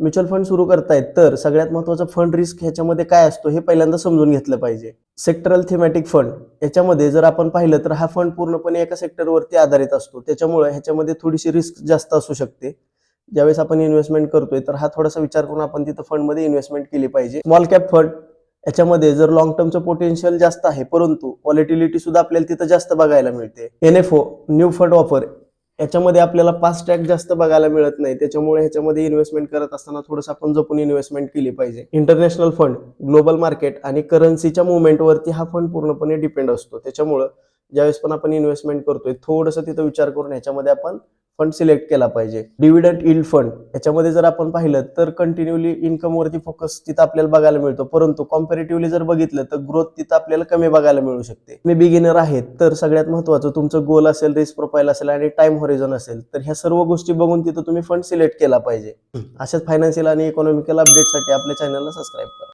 Mutual fund सुरू करतायत तर सगळ्यात महत्त्वाचं फंड रिस्क ह्याच्यामध्ये काय असतो हे पहिल्यांदा समजून घेतलं पाहिजे. सेक्टरल थीमॅटिक फंड याच्यामध्ये जर आपण पाहिलं तर हा फंड पूर्णपणे एका सेक्टरवरती आधारित असतो. त्याच्यामुळे ह्याच्यामध्ये थोडीशी रिस्क जास्त असू शकते. ज्यावेळेस आपण इन्व्हेस्टमेंट करतोय तर हा थोडासा विचार करून आपण तिथं फंडमध्ये इन्व्हेस्टमेंट केली पाहिजे. स्मॉल कॅप फंड याच्यामध्ये जर लॉंग टर्मचं पोटेन्शियल जास्त आहे परंतु व्हॉलेटिलिटी सुद्धा आपल्याला तिथं जास्त बघायला मिळते. NFO न्यू फंड ऑफर याच्यामध्ये आपल्याला फास्ट ट्रॅक जास्त बघायला मिळत नाही. त्याच्यामुळे ह्याच्यामध्ये इन्व्हेस्टमेंट करत असताना थोडंसं आपण जपून इन्व्हेस्टमेंट केली पाहिजे. इंटरनॅशनल फंड ग्लोबल मार्केट आणि करन्सीच्या मुवमेंटवरती हा फंड पूर्णपणे डिपेंड असतो. त्याच्यामुळे ज्यावेळेस पण आपण इन्व्हेस्टमेंट करतोय थोडंसं तिथं विचार करून ह्याच्यामध्ये आपण फंड सिलेक्ट केला पाहिजे. डिव्हिडंड यील्ड फंड याच्यामध्ये जर आपण पाहिलं तर कंटिन्युअली इन्कमवरती फोकस तिथं आपल्याला बघायला मिळतो. परंतु कॉम्पॅरेटिव्हली जर बघितलं तर ग्रोथ तिथं आपल्याला कमी बघायला मिळू शकते. तुम्ही बिगिनर आहेत तर सगळ्यात महत्त्वाचं तुमचं गोल असेल, रिस्क प्रोफाईल असेल आणि टाइम हॉरिझॉन असेल तर ह्या सर्व गोष्टी बघून तिथं तुम्ही फंड सिलेक्ट केला पाहिजे. अशाच फायनान्शियल आणि इकॉनॉमिकल अपडेटसाठी आपल्या चॅनलला सबस्क्राईब करा.